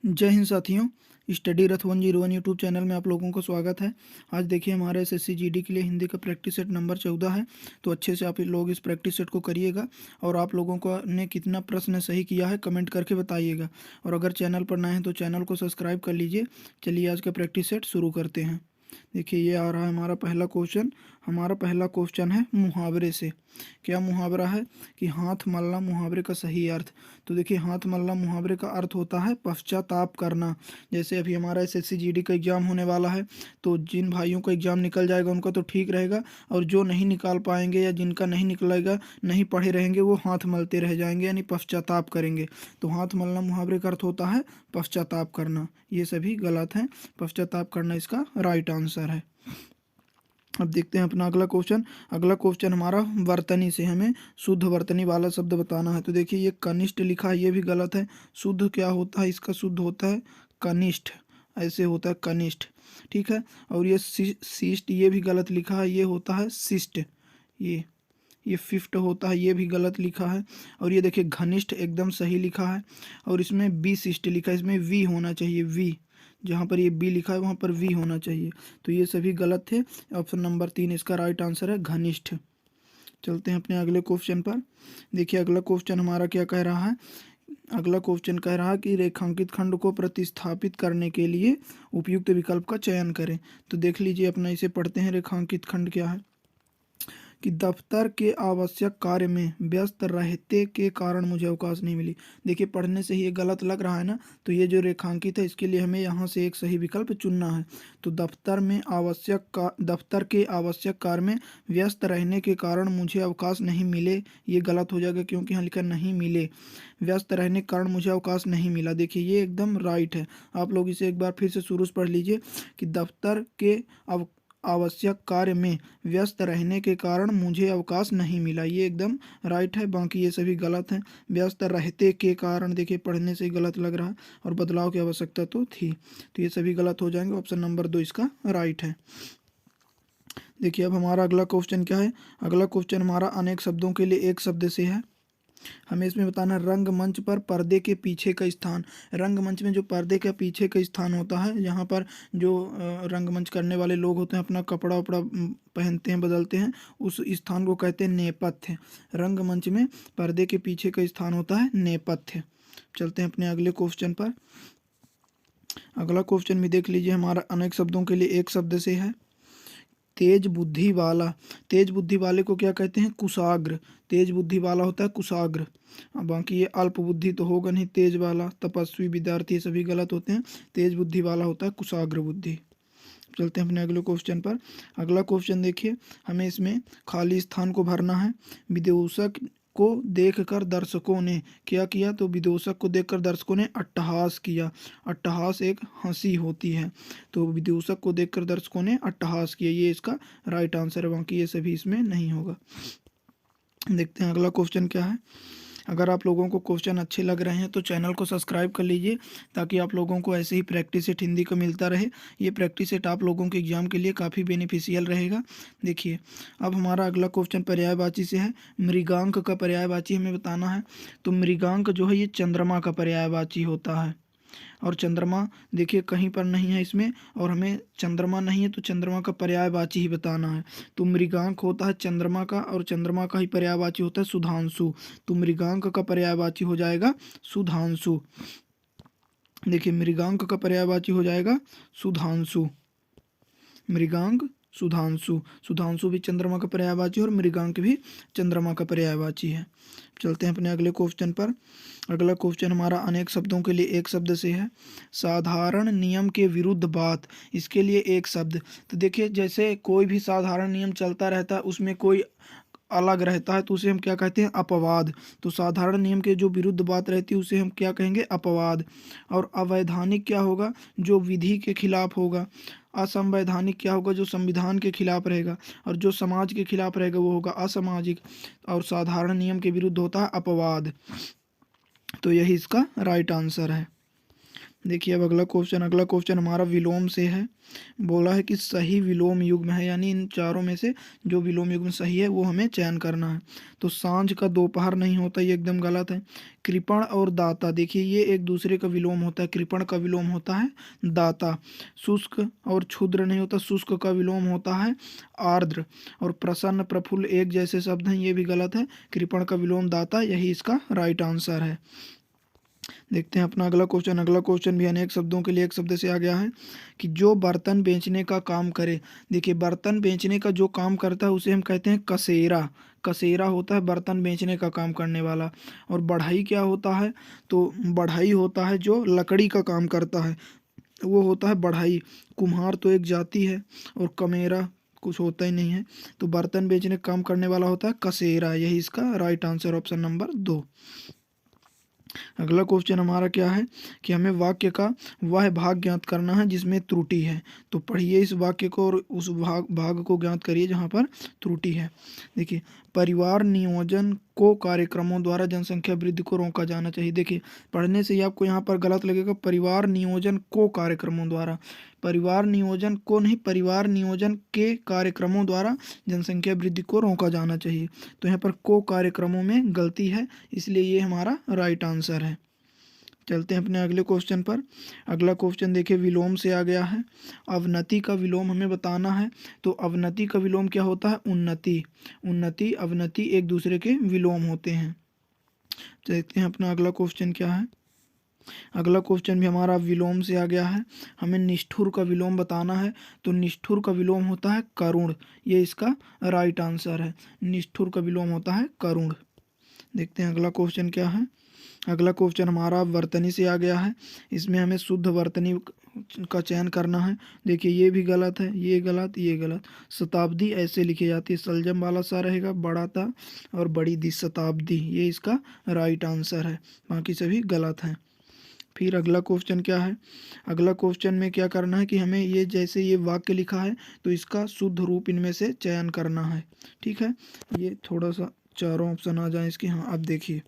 जय हिंद साथियों। स्टडी रथ 101 YouTube channel में आप लोगों का स्वागत है। आज देखिए हमारे एसएससी जीडी के लिए हिंदी का प्रैक्टिस सेट नंबर 14 है। तो अच्छे से आप लोग इस प्रैक्टिस सेट को करिएगा और आप लोगों को ने कितना प्रश्न सही किया है कमेंट करके बताइएगा। और अगर चैनल पर नए हैं तो चैनल को सब्सक्राइब कर लीजिए। चलिए आज का प्रैक्टिस सेट शुरू करते हैं। देखिए ये आ रहा है हमारा पहला क्वेश्चन। हमारा पहला क्वेश्चन है मुहावरे से। क्या मुहावरा है कि हाथ मलना मुहावरे का सही अर्थ। तो देखिए हाथ मलना मुहावरे का अर्थ होता है पश्चाताप करना। जैसे अभी हमारा एसएससी जीडी का एग्जाम होने वाला है, तो जिन भाइयों का एग्जाम निकल जाएगा उनका तो ठीक रहेगा, और जो नहीं निकाल पाएंगे या जिनका नहीं निकलेगा, नहीं पढ़े रहेंगे, वो हाथ मलते रह जाएंगे यानी पश्चाताप करेंगे। तो हाथ मलना मुहावरे का अर्थ होता है पश्चाताप करना। ये सभी गलत हैं। पश्चाताप करना इसका राइट आंसर है। अब देखते हैं अपना अगला क्वेश्चन। अगला क्वेश्चन हमारा वर्तनी से, हमें शुद्ध वर्तनी वाला शब्द बताना है। तो देखिए ये कनिष्ठ लिखा है, ये भी गलत है। शुद्ध क्या होता है, इसका शुद्ध होता है कनिष्ठ, ऐसे होता है कनिष्ठ, ठीक है। और ये शिष्ट, ये भी गलत लिखा है, ये होता है शिष्ट। ये फिफ्ट होता है, ये भी गलत लिखा है। और ये देखिए घनिष्ठ एकदम सही लिखा है। और इसमें बी शिष्ट लिखा है, इसमें वी होना चाहिए, वी। जहाँ पर ये बी लिखा है वहाँ पर वी होना चाहिए। तो ये सभी गलत थे। ऑप्शन नंबर 3 इसका राइट आंसर है घनिष्ठ। चलते हैं अपने अगले क्वेश्चन पर। देखिए अगला क्वेश्चन हमारा क्या कह रहा है। अगला क्वेश्चन कह रहा है कि रेखांकित खंड को प्रतिस्थापित करने के लिए उपयुक्त विकल्प का चयन करें। तो देख लीजिए अपना, इसे पढ़ते हैं। रेखांकित खंड क्या है कि दफ्तर के आवश्यक कार्य में व्यस्त रहते के कारण मुझे अवकाश नहीं मिली। देखिए पढ़ने से ही ये गलत लग रहा है ना, तो ये जो रेखांकित है इसके लिए हमें यहाँ से एक सही विकल्प चुनना है। तो दफ्तर के आवश्यक कार्य में व्यस्त रहने के कारण मुझे अवकाश नहीं मिले, ये गलत हो जाएगा क्योंकि यहाँ लिखा नहीं मिले। व्यस्त रहने के कारण मुझे अवकाश नहीं मिला, देखिए ये एकदम राइट है। आप लोग इसे एक बार फिर से शुरू से पढ़ लीजिए कि दफ्तर के आवश्यक कार्य में व्यस्त रहने के कारण मुझे अवकाश नहीं मिला, ये एकदम राइट है। बाकी ये सभी गलत हैं। व्यस्त रहते के कारण, देखिए पढ़ने से गलत लग रहा है, और बदलाव की आवश्यकता तो थी, तो ये सभी गलत हो जाएंगे। ऑप्शन नंबर 2 इसका राइट है। देखिए अब हमारा अगला क्वेश्चन क्या है। अगला क्वेश्चन हमारा अनेक शब्दों के लिए एक शब्द से है। हमें इसमें बताना रंगमंच पर पर्दे के पीछे का स्थान। रंगमंच में जो पर्दे के पीछे का स्थान होता है, यहाँ पर जो रंगमंच करने वाले लोग होते हैं अपना कपड़ा वपड़ा पहनते हैं, बदलते हैं, उस स्थान को कहते हैं नेपथ्य। रंगमंच में पर्दे के पीछे का स्थान होता है नेपथ्य। चलते हैं अपने अगले क्वेश्चन पर। अगला क्वेश्चन भी देख लीजिए, हमारा अनेक शब्दों के लिए एक शब्द से है। तेज बुद्धि वाला, तेज बुद्धि वाले को क्या कहते हैं, कुशाग्र। तेज बुद्धि वाला होता है कुशाग्र। बाकी ये अल्प बुद्धि तो होगा नहीं, तेज वाला, तपस्वी, विद्यार्थी, ये सभी गलत होते हैं। तेज बुद्धि वाला होता है कुशाग्र बुद्धि। चलते हैं अपने अगले क्वेश्चन पर। अगला क्वेश्चन देखिए, हमें इसमें खाली स्थान को भरना है। विदूषक को देखकर दर्शकों ने क्या किया। तो विदूषक को देखकर दर्शकों ने अट्टहास किया। अट्टहास एक हंसी होती है, तो विदूषक को देखकर दर्शकों ने अट्टहास किया, ये इसका राइट आंसर है। बाकी ये सभी इसमें नहीं होगा। देखते हैं अगला क्वेश्चन क्या है। अगर आप लोगों को क्वेश्चन अच्छे लग रहे हैं तो चैनल को सब्सक्राइब कर लीजिए, ताकि आप लोगों को ऐसे ही प्रैक्टिस सेट हिंदी का मिलता रहे। ये प्रैक्टिस सेट आप लोगों के एग्जाम के लिए काफ़ी बेनिफिशियल रहेगा। देखिए अब हमारा अगला क्वेश्चन पर्यायवाची से है। मृगांक का पर्यायवाची हमें बताना है। तो मृगांक जो है ये चंद्रमा का पर्यायवाची होता है, और चंद्रमा देखिए कहीं पर नहीं है इसमें, और हमें चंद्रमा नहीं है तो चंद्रमा का पर्यायवाची ही बताना है। तो मृगांक होता है चंद्रमा का, और चंद्रमा का ही पर्यायवाची होता है सुधांशु। तो मृगांक का पर्यायवाची हो जाएगा सुधांशु। देखिए मृगांक का पर्यायवाची हो जाएगा सुधांशु। मृगांक सुधांशु, सुधांशु भी चंद्रमा का पर्यायवाची और मृगांक भी चंद्रमा का पर्यायवाची है। चलते हैं अपने अगले क्वेश्चन पर। अगला क्वेश्चन हमारा अनेक शब्दों के लिए एक शब्द से है। साधारण नियम के विरुद्ध बात, इसके लिए एक शब्द। तो देखिए जैसे कोई भी साधारण नियम चलता रहता है, उसमें कोई अलग रहता है तो उसे हम क्या कहते हैं, अपवाद। तो साधारण नियम के जो विरुद्ध बात रहती है उसे हम क्या कहेंगे, अपवाद। और अवैधानिक क्या होगा, जो विधि के खिलाफ होगा। असंवैधानिक क्या होगा, जो संविधान के खिलाफ रहेगा। और जो समाज के खिलाफ रहेगा वो होगा असामाजिक। और साधारण नियम के विरुद्ध होता है अपवाद। तो यही इसका राइट आंसर है। देखिए अब अगला क्वेश्चन हमारा विलोम से है। बोला है कि सही विलोम युग्म है, यानी इन चारों में से जो विलोम युग्म सही है वो हमें चयन करना है। तो सांझ का दोपहर नहीं होता, ये एकदम गलत है। कृपण और दाता, देखिए ये एक दूसरे का विलोम होता है, कृपण का विलोम होता है दाता। शुष्क और क्षुद्र नहीं होता, शुष्क का विलोम होता है आर्द्र। और प्रसन्न प्रफुल्ल एक जैसे शब्द हैं, ये भी गलत है, कृपण का विलोम दाता, यही इसका राइट आंसर है। देखते हैं अपना अगला क्वेश्चन भी अनेक शब्दों के लिए एक शब्द से आ गया है कि जो बर्तन बेचने का काम करे। देखिए बर्तन बेचने का जो काम करता है उसे हम कहते हैं कसेरा। कसेरा होता है बर्तन बेचने का काम करने वाला। और बढ़ई क्या होता है, तो बढ़ई होता है जो लकड़ी का काम करता है, वो होता है बढ़ई। कुम्हार तो एक जाति है, और कमेरा कुछ होता ही नहीं है। तो बर्तन बेचने का काम करने वाला होता है कसेरा, यही इसका राइट आंसर, ऑप्शन नंबर 2। अगला क्वेश्चन हमारा क्या है कि हमें वाक्य का वह भाग ज्ञात करना है जिसमें त्रुटि है। तो पढ़िए इस वाक्य को और उस भाग को ज्ञात करिए जहाँ पर त्रुटि है। देखिए परिवार नियोजन को कार्यक्रमों द्वारा जनसंख्या वृद्धि को रोका जाना चाहिए। देखिए पढ़ने से ही आपको यहाँ पर गलत लगेगा, परिवार नियोजन को कार्यक्रमों द्वारा, परिवार नियोजन को नहीं, परिवार नियोजन के कार्यक्रमों द्वारा जनसंख्या वृद्धि को रोका जाना चाहिए। तो यहाँ पर को कार्यक्रमों में गलती है, इसलिए ये हमारा राइट आंसर है। चलते हैं अपने अगले क्वेश्चन पर। अगला क्वेश्चन देखिए विलोम से आ गया है। अवनति का विलोम हमें बताना है। तो अवनति का विलोम क्या होता है, उन्नति। उन्नति अवनति एक दूसरे के विलोम होते हैं। देखते हैं अपना अगला क्वेश्चन क्या है। अगला क्वेश्चन भी हमारा विलोम से आ गया है। हमें निष्ठुर का विलोम बताना है। तो निष्ठुर का विलोम होता है करुण, ये इसका राइट आंसर है। निष्ठुर का विलोम होता है करुण। देखते हैं अगला क्वेश्चन क्या है। अगला क्वेश्चन हमारा वर्तनी से आ गया है। इसमें हमें शुद्ध वर्तनी का चयन करना है। देखिए ये भी गलत है, ये गलत, ये गलत। शताब्दी ऐसे लिखी जाती है, सलजम वाला सा रहेगा, बड़ा था और बड़ी दी, शताब्दी, ये इसका राइट आंसर है। बाकी सभी गलत हैं। फिर अगला क्वेश्चन क्या है। अगला क्वेश्चन में क्या करना है कि हमें ये जैसे ये वाक्य लिखा है तो इसका शुद्ध रूप इनमें से चयन करना है। ठीक है, ये थोड़ा सा चारों ऑप्शन आ जाए इसके। हाँ अब देखिए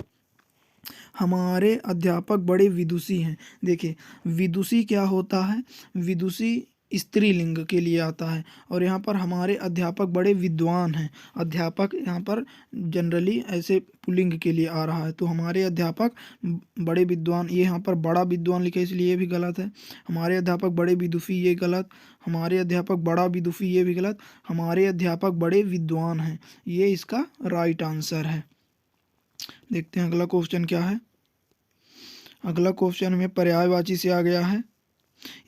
हमारे अध्यापक बड़े विदुषी हैं। देखिए विदुषी क्या होता है, विदुषी स्त्रीलिंग के लिए आता है। और यहाँ पर हमारे अध्यापक बड़े विद्वान हैं, अध्यापक यहाँ पर जनरली ऐसे पुल्लिंग के लिए आ रहा है। तो हमारे अध्यापक बड़े विद्वान, ये यहाँ पर बड़ा विद्वान लिखा है इसलिए ये भी गलत है। हमारे अध्यापक बड़े विदुषी, ये गलत। हमारे अध्यापक बड़ा विदुषी, ये भी गलत। हमारे अध्यापक बड़े विद्वान हैं, ये इसका राइट आंसर है। देखते हैं अगला क्वेश्चन क्या है। अगला क्वेश्चन में पर्यायवाची से आ गया है।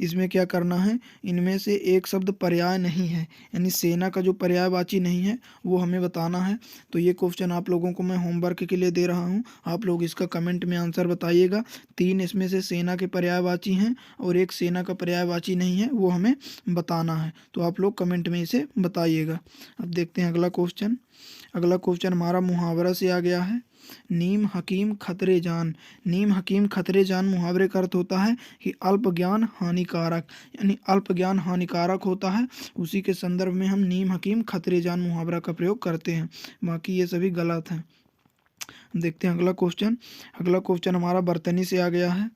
इसमें क्या करना है, इनमें से एक शब्द पर्याय नहीं है, यानी सेना का जो पर्यायवाची नहीं है वो हमें बताना है। तो ये क्वेश्चन आप लोगों को मैं होमवर्क के लिए दे रहा हूँ, आप लोग इसका कमेंट में आंसर बताइएगा। 3 इसमें से सेना के पर्यायवाची हैं और एक सेना का पर्यायवाची नहीं है, वो हमें बताना है। तो आप लोग कमेंट में इसे बताइएगा। अब देखते हैं अगला क्वेश्चन। अगला क्वेश्चन हमारा मुहावरा से आ गया है। नीम हकीम खतरे जान। नीम हकीम खतरे जान मुहावरे का अर्थ होता है कि अल्प ज्ञान हानिकारक, यानी अल्प ज्ञान हानिकारक होता है। उसी के संदर्भ में हम नीम हकीम खतरे जान मुहावरा का प्रयोग करते हैं। बाकी ये सभी गलत हैं। देखते हैं अगला क्वेश्चन। अगला क्वेश्चन हमारा बर्तनी से आ गया है।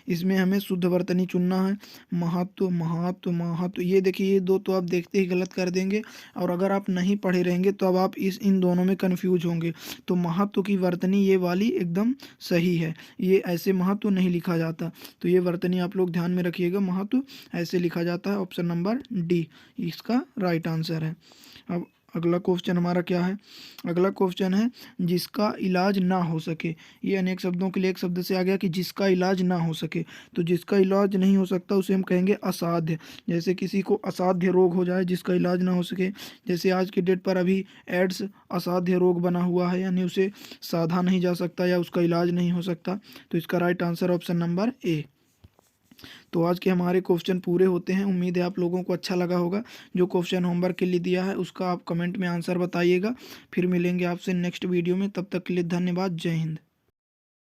इसमें हमें शुद्ध वर्तनी चुनना है। महत्व महत्व महत्व, ये देखिए ये दो तो आप देखते ही गलत कर देंगे, और अगर आप नहीं पढ़े रहेंगे तो अब आप इन दोनों में कंफ्यूज होंगे। तो महत्व की वर्तनी ये वाली एकदम सही है, ये ऐसे महत्व नहीं लिखा जाता। तो ये वर्तनी आप लोग ध्यान में रखिएगा, महत्व ऐसे लिखा जाता है। ऑप्शन नंबर डी इसका राइट आंसर है। अब अगला क्वेश्चन हमारा क्या है। अगला क्वेश्चन है जिसका इलाज ना हो सके। ये अनेक शब्दों के लिए एक शब्द से आ गया कि जिसका इलाज ना हो सके। तो जिसका इलाज नहीं हो सकता उसे हम कहेंगे असाध्य। जैसे किसी को असाध्य रोग हो जाए जिसका इलाज ना हो सके, जैसे आज की डेट पर अभी एड्स असाध्य रोग बना हुआ है, यानी उसे साधा नहीं जा सकता या उसका इलाज नहीं हो सकता। तो इसका right answer option number A. तो आज के हमारे क्वेश्चन पूरे होते हैं। उम्मीद है आप लोगों को अच्छा लगा होगा। जो क्वेश्चन होमवर्क के लिए दिया है उसका आप कमेंट में आंसर बताइएगा। फिर मिलेंगे आपसे नेक्स्ट वीडियो में, तब तक के लिए धन्यवाद। जय हिंद।